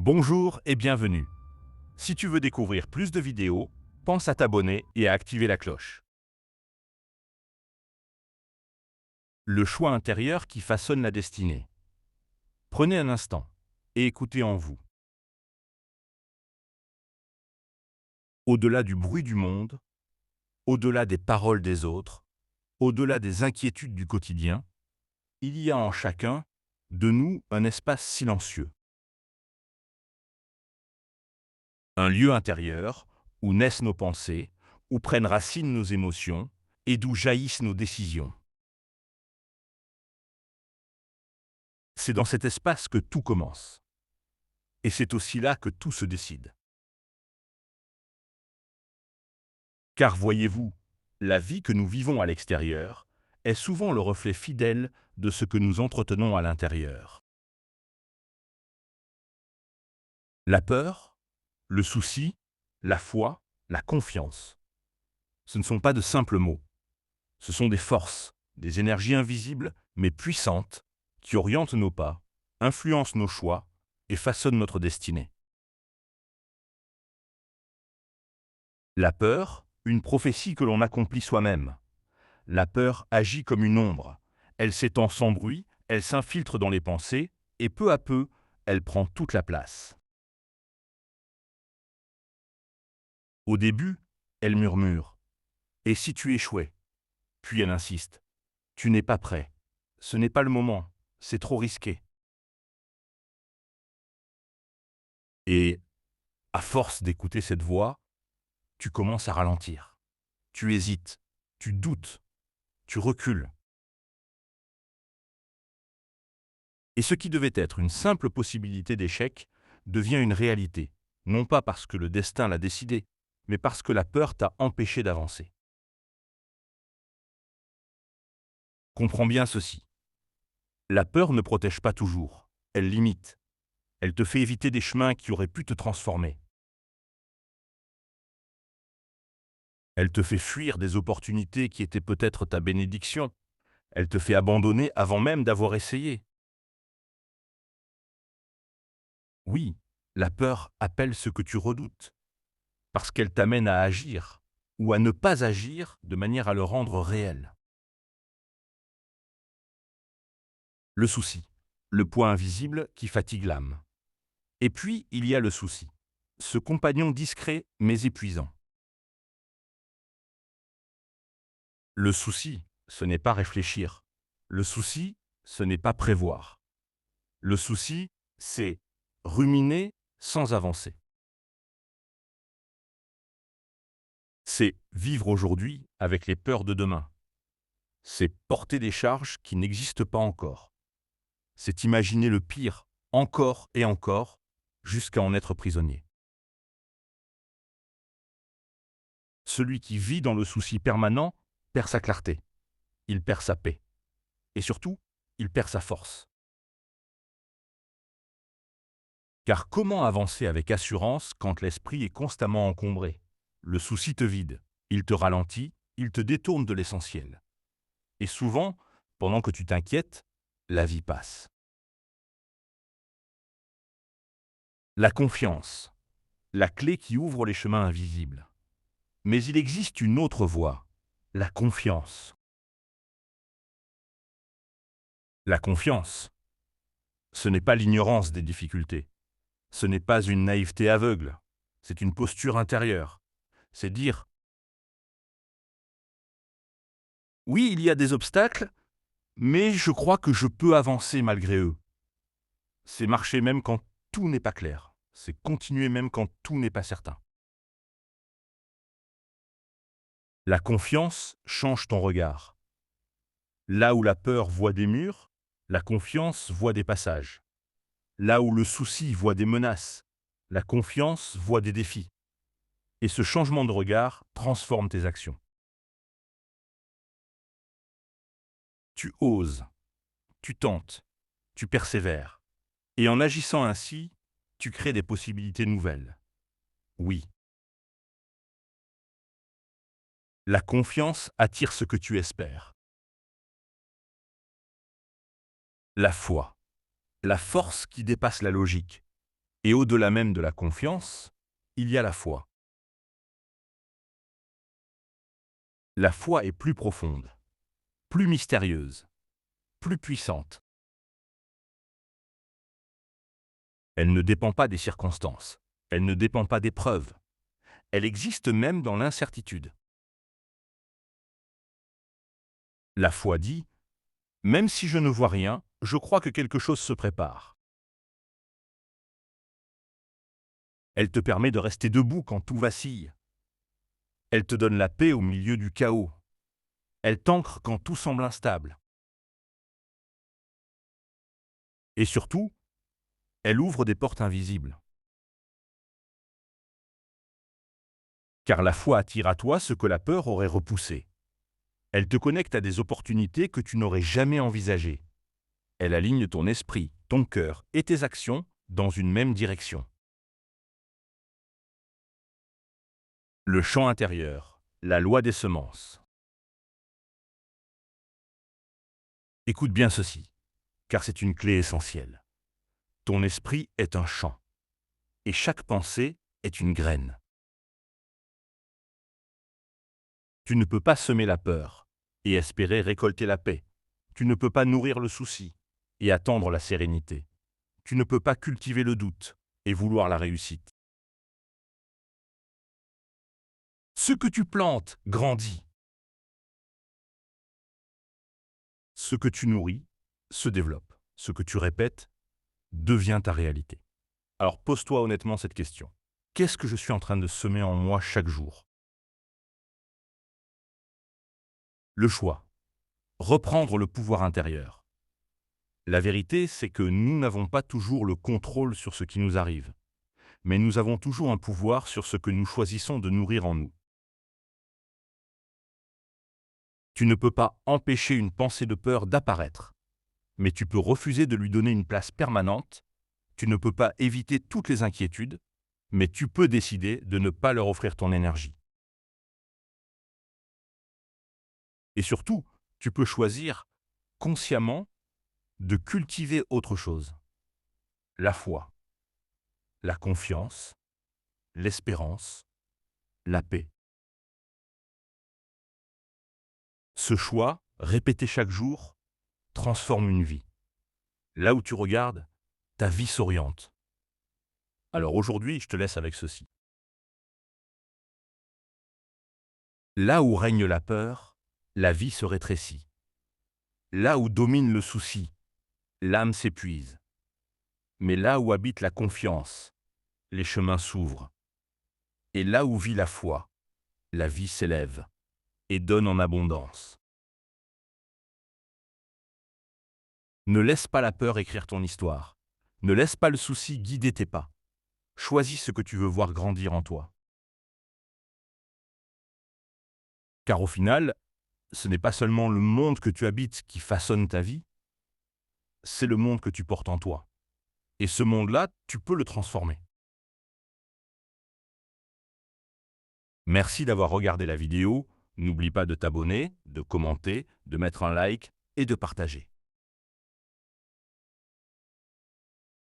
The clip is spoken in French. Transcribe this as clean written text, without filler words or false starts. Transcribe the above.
Bonjour et bienvenue. Si tu veux découvrir plus de vidéos, pense à t'abonner et à activer la cloche. Le choix intérieur qui façonne la destinée. Prenez un instant et écoutez en vous. Au-delà du bruit du monde, au-delà des paroles des autres, au-delà des inquiétudes du quotidien, il y a en chacun de nous un espace silencieux. Un lieu intérieur où naissent nos pensées, où prennent racine nos émotions et d'où jaillissent nos décisions. C'est dans cet espace que tout commence. Et c'est aussi là que tout se décide. Car voyez-vous, la vie que nous vivons à l'extérieur est souvent le reflet fidèle de ce que nous entretenons à l'intérieur. La peur, le souci, la foi, la confiance, ce ne sont pas de simples mots. Ce sont des forces, des énergies invisibles mais puissantes qui orientent nos pas, influencent nos choix et façonnent notre destinée. La peur, une prophétie que l'on accomplit soi-même. La peur agit comme une ombre. Elle s'étend sans bruit, elle s'infiltre dans les pensées, et peu à peu, elle prend toute la place. Au début, elle murmure. Et si tu échouais? Puis elle insiste. Tu n'es pas prêt. Ce n'est pas le moment. C'est trop risqué. Et, à force d'écouter cette voix, tu commences à ralentir. Tu hésites. Tu doutes. Tu recules. Et ce qui devait être une simple possibilité d'échec devient une réalité, non pas parce que le destin l'a décidé, mais parce que la peur t'a empêché d'avancer. Comprends bien ceci. La peur ne protège pas toujours, elle limite. Elle te fait éviter des chemins qui auraient pu te transformer. Elle te fait fuir des opportunités qui étaient peut-être ta bénédiction. Elle te fait abandonner avant même d'avoir essayé. Oui, la peur appelle ce que tu redoutes, parce qu'elle t'amène à agir, ou à ne pas agir de manière à le rendre réel. Le souci, le poids invisible qui fatigue l'âme. Et puis, il y a le souci, ce compagnon discret mais épuisant. Le souci, ce n'est pas réfléchir. Le souci, ce n'est pas prévoir. Le souci, c'est ruminer sans avancer. C'est vivre aujourd'hui avec les peurs de demain. C'est porter des charges qui n'existent pas encore. C'est imaginer le pire encore et encore jusqu'à en être prisonnier. Celui qui vit dans le souci permanent perd sa clarté, il perd sa paix. Et surtout, il perd sa force. Car comment avancer avec assurance quand l'esprit est constamment encombré? Le souci te vide, il te ralentit, il te détourne de l'essentiel. Et souvent, pendant que tu t'inquiètes, la vie passe. La confiance, la clé qui ouvre les chemins invisibles. Mais il existe une autre voie, la confiance. La confiance, ce n'est pas l'ignorance des difficultés. Ce n'est pas une naïveté aveugle, c'est une posture intérieure. C'est dire, oui, il y a des obstacles, mais je crois que je peux avancer malgré eux. C'est marcher même quand tout n'est pas clair. C'est continuer même quand tout n'est pas certain. La confiance change ton regard. Là où la peur voit des murs, la confiance voit des passages. Là où le souci voit des menaces, la confiance voit des défis. Et ce changement de regard transforme tes actions. Tu oses, tu tentes, tu persévères. Et en agissant ainsi, tu crées des possibilités nouvelles. Oui, la confiance attire ce que tu espères. La foi, la force qui dépasse la logique. Et au-delà même de la confiance, il y a la foi. La foi est plus profonde, plus mystérieuse, plus puissante. Elle ne dépend pas des circonstances, elle ne dépend pas des preuves. Elle existe même dans l'incertitude. La foi dit, même si je ne vois rien, je crois que quelque chose se prépare. Elle te permet de rester debout quand tout vacille. Elle te donne la paix au milieu du chaos. Elle t'ancre quand tout semble instable. Et surtout, elle ouvre des portes invisibles. Car la foi attire à toi ce que la peur aurait repoussé. Elle te connecte à des opportunités que tu n'aurais jamais envisagées. Elle aligne ton esprit, ton cœur et tes actions dans une même direction. Le champ intérieur, la loi des semences. Écoute bien ceci, car c'est une clé essentielle. Ton esprit est un champ, et chaque pensée est une graine. Tu ne peux pas semer la peur et espérer récolter la paix. Tu ne peux pas nourrir le souci et attendre la sérénité. Tu ne peux pas cultiver le doute et vouloir la réussite. Ce que tu plantes grandit. Ce que tu nourris se développe. Ce que tu répètes devient ta réalité. Alors pose-toi honnêtement cette question. Qu'est-ce que je suis en train de semer en moi chaque jour? Le choix. Reprendre le pouvoir intérieur. La vérité, c'est que nous n'avons pas toujours le contrôle sur ce qui nous arrive, mais nous avons toujours un pouvoir sur ce que nous choisissons de nourrir en nous. Tu ne peux pas empêcher une pensée de peur d'apparaître, mais tu peux refuser de lui donner une place permanente. Tu ne peux pas éviter toutes les inquiétudes, mais tu peux décider de ne pas leur offrir ton énergie. Et surtout, tu peux choisir consciemment de cultiver autre chose. La foi, la confiance, l'espérance, la paix. Ce choix, répété chaque jour, transforme une vie. Là où tu regardes, ta vie s'oriente. Alors aujourd'hui, je te laisse avec ceci. Là où règne la peur, la vie se rétrécit. Là où domine le souci, l'âme s'épuise. Mais là où habite la confiance, les chemins s'ouvrent. Et là où vit la foi, la vie s'élève et donne en abondance. Ne laisse pas la peur écrire ton histoire. Ne laisse pas le souci guider tes pas. Choisis ce que tu veux voir grandir en toi. Car au final, ce n'est pas seulement le monde que tu habites qui façonne ta vie, c'est le monde que tu portes en toi. Et ce monde-là, tu peux le transformer. Merci d'avoir regardé la vidéo. N'oublie pas de t'abonner, de commenter, de mettre un like et de partager.